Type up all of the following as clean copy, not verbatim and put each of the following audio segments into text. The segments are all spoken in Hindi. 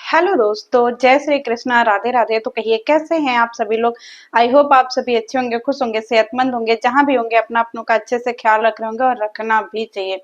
हेलो दोस्तों, जय श्री कृष्णा, राधे राधे। तो कहिए कैसे हैं आप सभी लोग। आई होप आप सभी अच्छे होंगे, खुश होंगे, सेहतमंद होंगे। जहां भी होंगे अपना अपनों का अच्छे से ख्याल रख रहे होंगे और रखना भी चाहिए।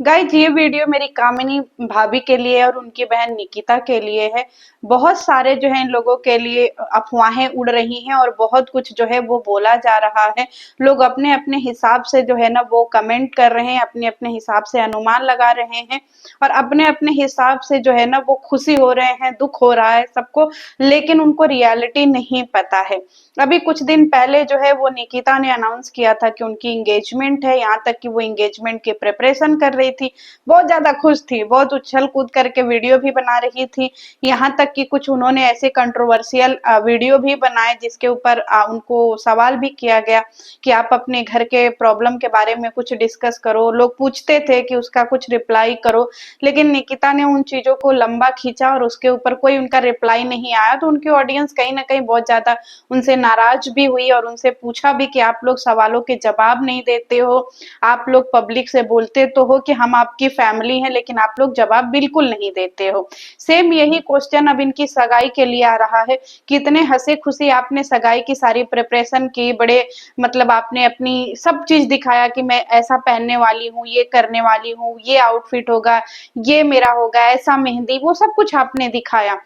गाइज, ये वीडियो मेरी कामिनी भाभी के लिए और उनकी बहन निकिता के लिए है। बहुत सारे जो है इन लोगों के लिए अफवाहें उड़ रही हैं और बहुत कुछ जो है वो बोला जा रहा है। लोग अपने अपने हिसाब से जो है ना वो कमेंट कर रहे हैं, अपने अपने हिसाब से अनुमान लगा रहे हैं और अपने अपने हिसाब से जो है ना वो खुशी हो रहे हैं, दुख हो रहा है सबको, लेकिन उनको रियलिटी नहीं पता है। अभी कुछ दिन पहले जो है वो निकिता ने अनाउंस किया था कि उनकी एंगेजमेंट है, यहाँ तक कि वो एंगेजमेंट की प्रिपरेशन कर रही थी। बहुत ज्यादा खुश थी, बहुत उछल कूद करके वीडियो भी बना रही थी। यहाँ तक कि कुछ उन्होंने ऐसे कंट्रोवर्शियल वीडियो भी बनाए जिसके ऊपर उनको सवाल भी किया गया कि आप अपने घर के प्रॉब्लम के बारे में कुछ डिस्कस करो। लोग पूछते थे कि उसका कुछ रिप्लाई करो, लेकिन निकिता ने उन चीजों को लंबा खींचा और उसके ऊपर कोई उनका रिप्लाई नहीं आया। तो उनकी ऑडियंस कहीं ना कहीं बहुत ज्यादा उनसे नाराज भी हुई और उनसे पूछा भी कि आप लोग सवालों के जवाब नहीं देते हो। आप लोग पब्लिक से बोलते तो हो कि हम आपकी फैमिली हैं, लेकिन आप लोग जवाब बिल्कुल नहीं देते हो। सेम यही क्वेश्चन अब इनकी सगाई के लिए आ रहा है। कितने हंसी खुशी आपने सगाई की सारी प्रिपरेशन की, बड़े मतलब आपने अपनी सब चीज दिखाया कि मैं ऐसा पहनने वाली हूँ, ये करने वाली हूँ, ये आउटफिट होगा, ये मेरा होगा, ऐसा मेहंदी, वो सब कुछ आपने दिखाया।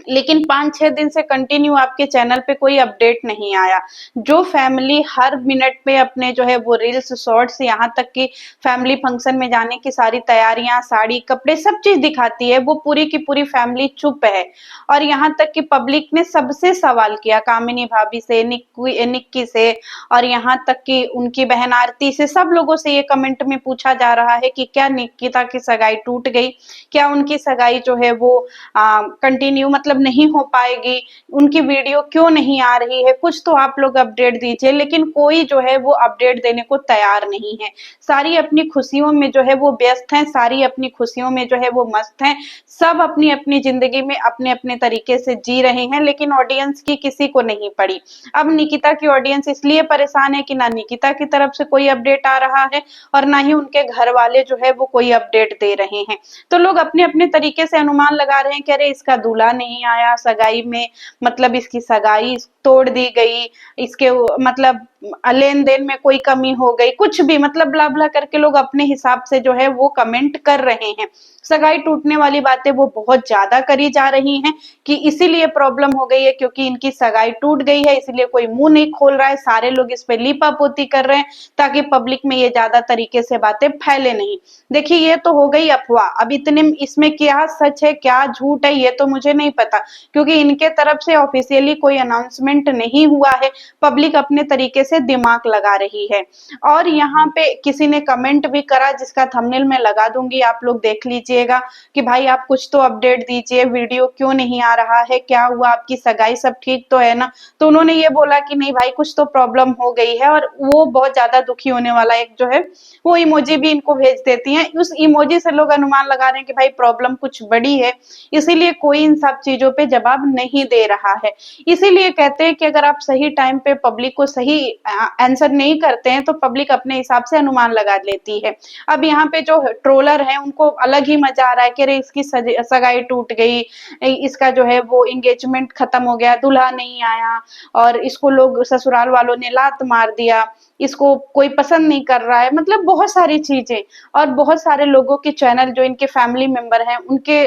लेकिन 5-6 दिन से कंटिन्यू आपके चैनल पे कोई अपडेट नहीं आया। जो फैमिली हर मिनट पे अपने जो है वो रील्स, शॉर्ट्स, यहाँ तक कि फैमिली फंक्शन में जाने की सारी तैयारियां, साड़ी, कपड़े, सब चीज दिखाती है, वो पूरी की पूरी फैमिली चुप है। और यहाँ तक कि पब्लिक ने सबसे सवाल किया, कामिनी भाभी से, निक्की से, और यहाँ तक कि उनकी बहन आरती से, सब लोगों से ये कमेंट में पूछा जा रहा है कि क्या निकिता की सगाई टूट गई, क्या उनकी सगाई जो है वो कंटिन्यू मतलब नहीं हो पाएगी, उनकी वीडियो क्यों नहीं आ रही है, कुछ तो आप लोग अपडेट दीजिए। लेकिन कोई जो है वो अपडेट देने को तैयार नहीं है। सारी अपनी खुशियों में जो है वो व्यस्त हैं, सारी अपनी खुशियों में जो है वो मस्त हैं। सब अपनी अपनी जिंदगी में अपने अपने तरीके से जी रहे हैं, लेकिन ऑडियंस की किसी को नहीं पड़ी। अब निकिता की ऑडियंस इसलिए परेशान है कि ना निकिता की तरफ से कोई अपडेट आ रहा है और ना ही उनके घर वाले जो है वो कोई अपडेट दे रहे हैं। तो लोग अपने अपने तरीके से अनुमान लगा रहे हैं कि अरे इसका दूल्हा नहीं आया सगाई में, मतलब इसकी सगाई तोड़ दी गई, इसके मतलब लेन देन में कोई कमी हो गई, कुछ भी मतलब ब्ला ब्ला करके लोग अपने हिसाब से जो है वो कमेंट कर रहे हैं। सगाई टूटने वाली बातें वो बहुत ज्यादा करी जा रही हैं कि इसीलिए प्रॉब्लम हो गई है क्योंकि इनकी सगाई टूट गई है, इसलिए कोई मुंह नहीं खोल रहा है, सारे लोग इस पे लीपापोती कर रहे हैं ताकि पब्लिक में ये ज्यादा तरीके से बातें फैले नहीं। देखिए, ये तो हो गई अफवाह। अब इतने इसमें क्या सच है क्या झूठ है ये तो मुझे नहीं पता, क्योंकि इनके तरफ से ऑफिशियली कोई अनाउंसमेंट नहीं हुआ है। पब्लिक अपने तरीके से दिमाग लगा रही है। और यहाँ पे किसी ने कमेंट भी करा जिसका थंबनेल मैं लगा दूंगी, आप लोग देख लीजिएगा कि भाई आप कुछ तो अपडेट दीजिए, वीडियो क्यों नहीं आ रहा है, क्या हुआ, आपकी सगाई सब ठीक तो है ना। तो उन्होंने ये बोला कि नहीं भाई कुछ तो प्रॉब्लम हो गई है, और वो बहुत ज्यादा दुखी होने वाला एक जो है वो इमोजी भी इनको भेज देती हैं। उस इमोजी से लोग अनुमान लगा रहे हैं कि भाई प्रॉब्लम कुछ बड़ी है, इसीलिए कोई इन सब चीजों पे जवाब नहीं दे रहा है। इसीलिए कहते हैं कि अगर आप सही टाइम पे पब्लिक को सही आंसर नहीं करते हैं तो पब्लिक अपने हिसाब से अनुमान लगा लेती है। अब यहाँ पे जो ट्रोलर है उनको अलग ही मजा आ रहा है कि अरे इसकी सगाई टूट गई, इसका जो है वो एंगेजमेंट खत्म हो गया, दूल्हा नहीं आया, और इसको लोग ससुराल वालों ने लात मार दिया, इसको कोई पसंद नहीं कर रहा है, मतलब बहुत सारी चीजें। और बहुत सारे लोगों के चैनल जो इनके फैमिली मेंबर हैं उनके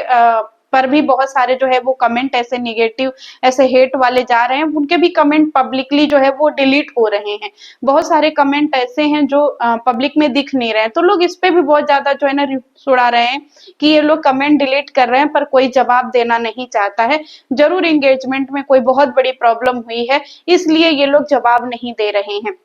पर भी बहुत सारे जो है वो कमेंट ऐसे निगेटिव, ऐसे हेट वाले जा रहे हैं, उनके भी कमेंट पब्लिकली जो है वो डिलीट हो रहे हैं। बहुत सारे कमेंट ऐसे हैं जो पब्लिक में दिख नहीं रहे हैं, तो लोग इस पे भी बहुत ज्यादा जो है ना उड़ा रहे हैं कि ये लोग कमेंट डिलीट कर रहे हैं पर कोई जवाब देना नहीं चाहता है। जरूर एंगेजमेंट में कोई बहुत बड़ी प्रॉब्लम हुई है, इसलिए ये लोग जवाब नहीं दे रहे हैं।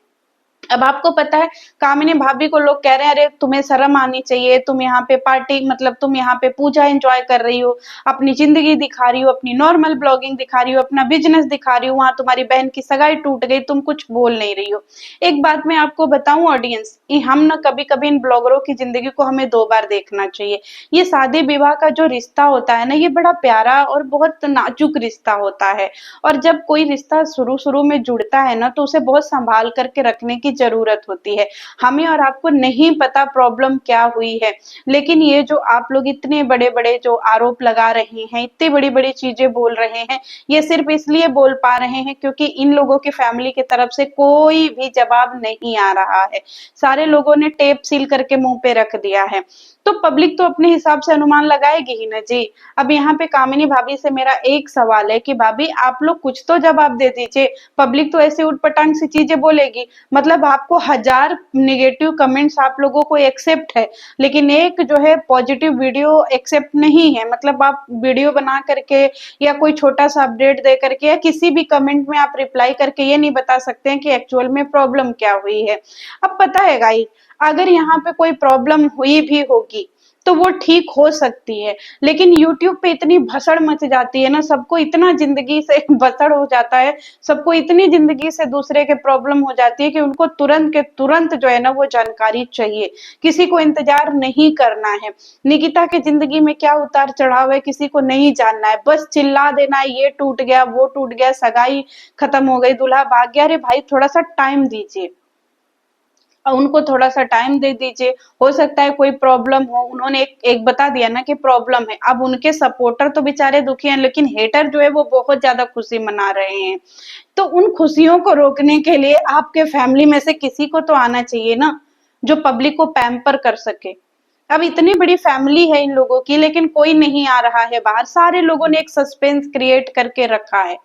अब आपको पता है, कामिनी भाभी को लोग कह रहे हैं अरे तुम्हें शर्म आनी चाहिए, तुम यहाँ पे पार्टी मतलब तुम यहाँ पे पूजा एंजॉय कर रही हो, अपनी जिंदगी दिखा रही हो, अपनी नॉर्मल ब्लॉगिंग दिखा रही हो, अपना बिजनेस दिखा रही हो, वहां तुम्हारी बहन की सगाई टूट गई, तुम कुछ बोल नहीं रही हो। एक बात मैं आपको बताऊं ऑडियंस, हम ना कभी कभी इन ब्लॉगरों की जिंदगी को हमें दो बार देखना चाहिए। ये शादी विवाह का जो रिश्ता होता है ना, ये बड़ा प्यारा और बहुत नाजुक रिश्ता होता है। और जब कोई रिश्ता शुरू शुरू में जुड़ता है ना तो उसे बहुत संभाल करके रखने की जरूरत होती है। हमें और आपको नहीं पता प्रॉब्लम क्या हुई है, लेकिन ये जो आप लोग इतने बड़े बड़े जो आरोप लगा रहे हैं, इतनी बड़ी बड़ी चीजें बोल रहे हैं, ये सिर्फ इसलिए बोल पा रहे हैं क्योंकि इन लोगों की फैमिली की तरफ से कोई भी जवाब नहीं आ रहा है। सारे लोगों ने टेप सील करके मुंह पे रख दिया है। तो पब्लिक तो अपने हिसाब से अनुमान लगाएगी ही ना जी। अब यहाँ पे कामिनी भाभी से मेरा एक सवाल है कि भाभी आप लोग कुछ तो जवाब दे दीजिए। पब्लिक तो ऐसे उटपटांग सी चीजें बोलेगी, मतलब आपको हजार नेगेटिव कमेंट्स आप लोगों को एक्सेप्ट है, लेकिन एक जो है पॉजिटिव वीडियो एक्सेप्ट नहीं है। मतलब आप वीडियो बना करके या कोई छोटा सा अपडेट दे करके या किसी भी कमेंट में आप रिप्लाई करके ये नहीं बता सकते हैं कि एक्चुअल में प्रॉब्लम क्या हुई है। अब पता है गाइस, अगर यहाँ पे कोई प्रॉब्लम हुई भी होगी तो वो ठीक हो सकती है, लेकिन यूट्यूब पे इतनी भसड़ मच जाती है ना, सबको इतना जिंदगी से भसड़ हो जाता है, सबको इतनी जिंदगी से दूसरे के प्रॉब्लम हो जाती है कि उनको तुरंत के तुरंत जो है ना वो जानकारी चाहिए, किसी को इंतजार नहीं करना है। निकिता के जिंदगी में क्या उतार चढ़ाव है किसी को नहीं जानना है, बस चिल्ला देना है ये टूट गया वो टूट गया, सगाई खत्म हो गई, दूल्हा भाग गया। अरे भाई थोड़ा सा टाइम दीजिए, उनको थोड़ा सा टाइम दे दीजिए। हो सकता है कोई प्रॉब्लम हो, उन्होंने एक बता दिया ना कि प्रॉब्लम है। अब उनके सपोर्टर तो बेचारे दुखी हैं, लेकिन हेटर जो है वो बहुत ज्यादा खुशी मना रहे हैं। तो उन खुशियों को रोकने के लिए आपके फैमिली में से किसी को तो आना चाहिए ना, जो पब्लिक को पैम्पर कर सके। अब इतनी बड़ी फैमिली है इन लोगों की, लेकिन कोई नहीं आ रहा है बाहर। सारे लोगों ने एक सस्पेंस क्रिएट करके रखा है,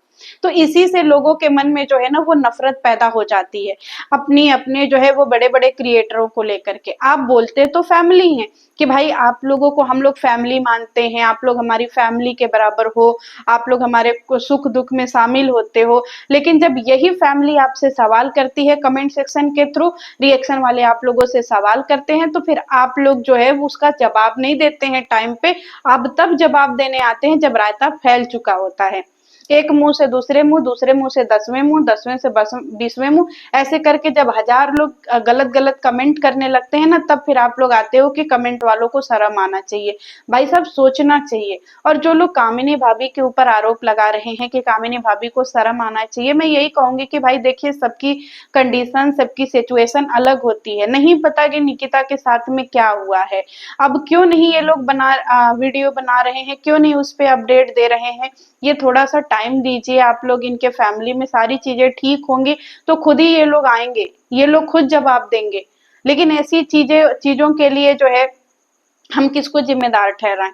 तो इसी से लोगों के मन में जो है ना वो नफरत पैदा हो जाती है अपनी अपने जो है वो बड़े बड़े क्रिएटरों को लेकर के। आप बोलते तो फैमिली हैं कि भाई आप लोगों को हम लोग फैमिली मानते हैं, आप लोग हमारी फैमिली के बराबर हो, आप लोग हमारे सुख दुख में शामिल होते हो, लेकिन जब यही फैमिली आपसे सवाल करती है कमेंट सेक्शन के थ्रू, रिएक्शन वाले आप लोगों से सवाल करते हैं, तो फिर आप लोग जो है उसका जवाब नहीं देते हैं टाइम पे। अब तब जवाब देने आते हैं जब रायता फैल चुका होता है। एक मुंह से दूसरे मुंह, दूसरे मुंह से 10वें मुंह, 10वें से 20वें मुंह, ऐसे करके जब हजार लोग गलत गलत कमेंट करने लगते हैं ना, तब फिर आप लोग आते हो कि कमेंट वालों को शर्म आना चाहिए। भाई साहब सोचना चाहिए। और जो लोग कामिनी भाभी के ऊपर आरोप लगा रहे हैं कि कामिनी भाभी को शर्म आना चाहिए, मैं यही कहूंगी कि भाई देखिए सबकी कंडीशन सबकी सिचुएशन अलग होती है। नहीं पता कि निकिता के साथ में क्या हुआ है, अब क्यों नहीं ये लोग वीडियो बना रहे हैं, क्यों नहीं उस पर अपडेट दे रहे हैं। ये थोड़ा सा टाइम दीजिए आप लोग, इनके फैमिली में सारी चीजें ठीक होंगी तो खुद ही ये लोग आएंगे, ये लोग खुद जवाब देंगे। लेकिन ऐसी चीजों के लिए जो है हम किसको जिम्मेदार ठहराएं।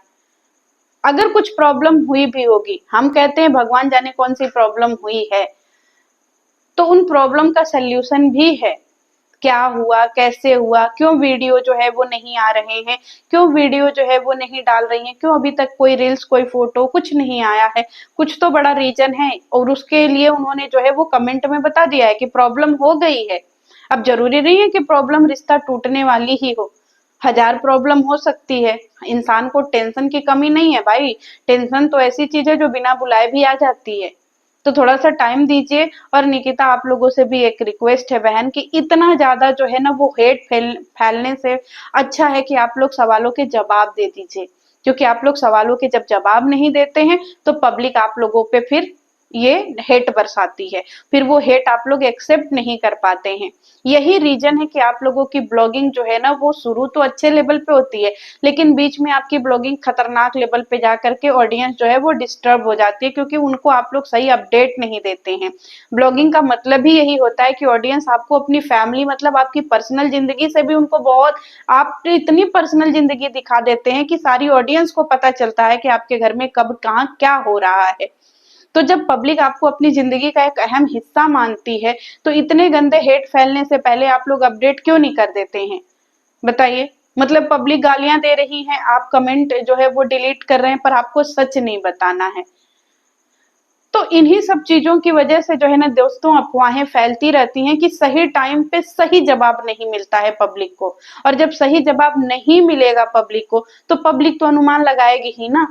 अगर कुछ प्रॉब्लम हुई भी होगी, हम कहते हैं भगवान जाने कौन सी प्रॉब्लम हुई है, तो उन प्रॉब्लम का सल्यूशन भी है। क्या हुआ, कैसे हुआ, क्यों वीडियो जो है वो नहीं आ रहे हैं, क्यों वीडियो जो है वो नहीं डाल रही हैं, क्यों अभी तक कोई रील्स कोई फोटो कुछ नहीं आया है। कुछ तो बड़ा रीजन है, और उसके लिए उन्होंने जो है वो कमेंट में बता दिया है कि प्रॉब्लम हो गई है। अब जरूरी नहीं है कि प्रॉब्लम रिश्ता टूटने वाली ही हो, हजार प्रॉब्लम हो सकती है। इंसान को टेंशन की कमी नहीं है भाई, टेंशन तो ऐसी चीज है जो बिना बुलाए भी आ जाती है। तो थोड़ा सा टाइम दीजिए। और निकिता आप लोगों से भी एक रिक्वेस्ट है बहन कि इतना ज्यादा जो है ना वो हेट फैलने से अच्छा है कि आप लोग सवालों के जवाब दे दीजिए, क्योंकि आप लोग सवालों के जब जवाब नहीं देते हैं तो पब्लिक आप लोगों पे फिर ये हेट बरसाती है, फिर वो हेट आप लोग एक्सेप्ट नहीं कर पाते हैं। यही रीजन है कि आप लोगों की ब्लॉगिंग जो है ना वो शुरू तो अच्छे लेवल पे होती है, लेकिन बीच में आपकी ब्लॉगिंग खतरनाक लेवल पे जा करके ऑडियंस जो है वो डिस्टर्ब हो जाती है, क्योंकि उनको आप लोग सही अपडेट नहीं देते हैं। ब्लॉगिंग का मतलब ही यही होता है कि ऑडियंस आपको अपनी फैमिली मतलब आपकी पर्सनल जिंदगी से भी उनको बहुत, आप इतनी पर्सनल जिंदगी दिखा देते हैं कि सारी ऑडियंस को पता चलता है कि आपके घर में कब कहाँ क्या हो रहा है। तो जब पब्लिक आपको अपनी जिंदगी का एक अहम हिस्सा मानती है, तो इतने गंदे हेट फैलने से पहले आप लोग अपडेट क्यों नहीं कर देते हैं, बताइए। मतलब पब्लिक गालियां दे रही है, आप कमेंट जो है वो डिलीट कर रहे हैं, पर आपको सच नहीं बताना है। तो इन्हीं सब चीजों की वजह से जो है ना दोस्तों अफवाहें फैलती रहती हैं कि सही टाइम पे सही जवाब नहीं मिलता है पब्लिक को। और जब सही जवाब नहीं मिलेगा पब्लिक को, तो पब्लिक तो अनुमान लगाएगी ही ना,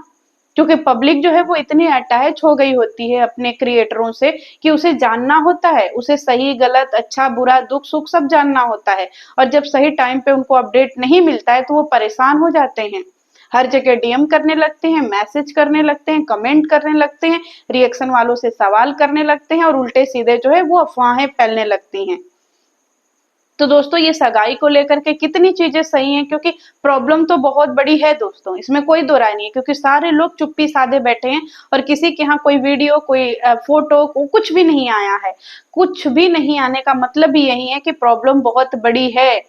क्योंकि पब्लिक जो है वो इतनी अटैच हो गई होती है अपने क्रिएटरों से कि उसे जानना होता है, उसे सही गलत अच्छा बुरा दुख सुख सब जानना होता है। और जब सही टाइम पे उनको अपडेट नहीं मिलता है तो वो परेशान हो जाते हैं, हर जगह डीएम करने लगते हैं, मैसेज करने लगते हैं, कमेंट करने लगते हैं, रिएक्शन वालों से सवाल करने लगते हैं, और उल्टे सीधे जो है वो अफवाहें फैलने लगती हैं। तो दोस्तों ये सगाई को लेकर के कितनी चीजें सही हैं, क्योंकि प्रॉब्लम तो बहुत बड़ी है दोस्तों, इसमें कोई दो राय नहीं है, क्योंकि सारे लोग चुप्पी साधे बैठे हैं और किसी के यहाँ कोई वीडियो, कोई फोटो, कुछ भी नहीं आया है। कुछ भी नहीं आने का मतलब भी यही है कि प्रॉब्लम बहुत बड़ी है।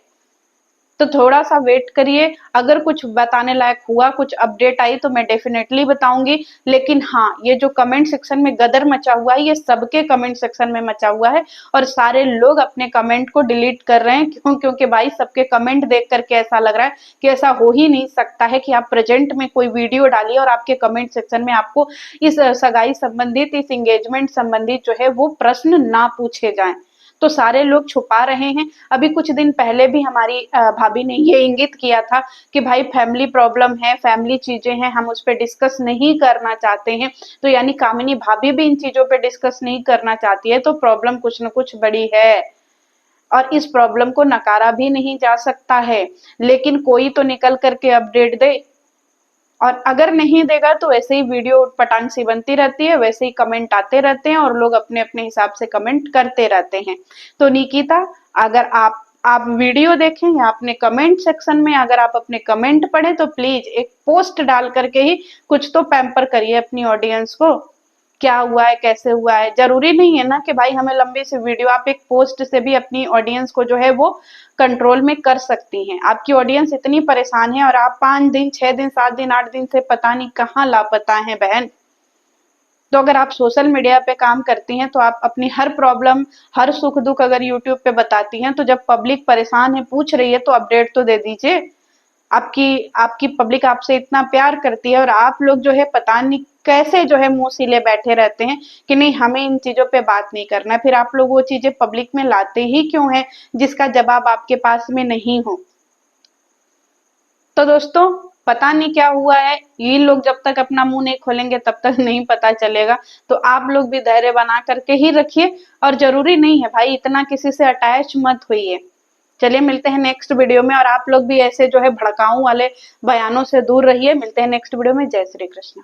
तो थोड़ा सा वेट करिए, अगर कुछ बताने लायक हुआ, कुछ अपडेट आई तो मैं डेफिनेटली बताऊंगी। लेकिन हाँ, ये जो कमेंट सेक्शन में गदर मचा हुआ है, ये सबके कमेंट सेक्शन में मचा हुआ है और सारे लोग अपने कमेंट को डिलीट कर रहे हैं। क्यों? क्योंकि भाई सबके कमेंट देख करके ऐसा लग रहा है कि ऐसा हो ही नहीं सकता है कि आप प्रेजेंट में कोई वीडियो डालिए और आपके कमेंट सेक्शन में आपको इस सगाई संबंधित, इस एंगेजमेंट संबंधित जो है वो प्रश्न ना पूछे जाएं। तो सारे लोग छुपा रहे हैं। अभी कुछ दिन पहले भी हमारी भाभी ने ये इंगित किया था कि भाई फैमिली प्रॉब्लम है, फैमिली चीजें हैं, हम उस पर डिस्कस नहीं करना चाहते हैं। तो यानी कामिनी भाभी भी इन चीजों पे डिस्कस नहीं करना चाहती है, तो प्रॉब्लम कुछ न कुछ बड़ी है और इस प्रॉब्लम को नकारा भी नहीं जा सकता है। लेकिन कोई तो निकल करके अपडेट दे, और अगर नहीं देगा तो वैसे ही वीडियो पटांग सी बनती रहती है, वैसे ही कमेंट आते रहते हैं और लोग अपने अपने हिसाब से कमेंट करते रहते हैं। तो निकिता, अगर आप वीडियो देखें या अपने कमेंट सेक्शन में अगर आप अपने कमेंट पढ़े तो प्लीज एक पोस्ट डाल करके ही कुछ तो पैम्पर करिए अपनी ऑडियंस को। क्या हुआ है, कैसे हुआ है, जरूरी नहीं है ना कि भाई हमें लंबी सी वीडियो, आप एक पोस्ट से भी अपनी ऑडियंस को जो है वो कंट्रोल में कर सकती हैं। आपकी ऑडियंस इतनी परेशान है और आप 5 दिन, 6 दिन, 7 दिन, 8 दिन से पता नहीं कहाँ लापता हैं बहन। तो अगर आप सोशल मीडिया पे काम करती हैं तो आप अपनी हर प्रॉब्लम, हर सुख दुख अगर यूट्यूब पे बताती हैं, तो जब पब्लिक परेशान है, पूछ रही है, तो अपडेट तो दे दीजिए। आपकी आपकी पब्लिक आपसे इतना प्यार करती है और आप लोग जो है पता नहीं कैसे जो है मुंह सिले बैठे रहते हैं कि नहीं हमें इन चीजों पे बात नहीं करना है। फिर आप लोग वो चीजें पब्लिक में लाते ही क्यों हैं जिसका जवाब आपके पास में नहीं हो। तो दोस्तों, पता नहीं क्या हुआ है, ये लोग जब तक अपना मुंह नहीं खोलेंगे तब तक नहीं पता चलेगा। तो आप लोग भी धैर्य बना करके ही रखिए और जरूरी नहीं है भाई इतना किसी से अटैच मत होइए। चलिए मिलते हैं नेक्स्ट वीडियो में, और आप लोग भी ऐसे जो है भड़काऊ वाले बयानों से दूर रहिए। मिलते हैं नेक्स्ट वीडियो में। जय श्री कृष्ण।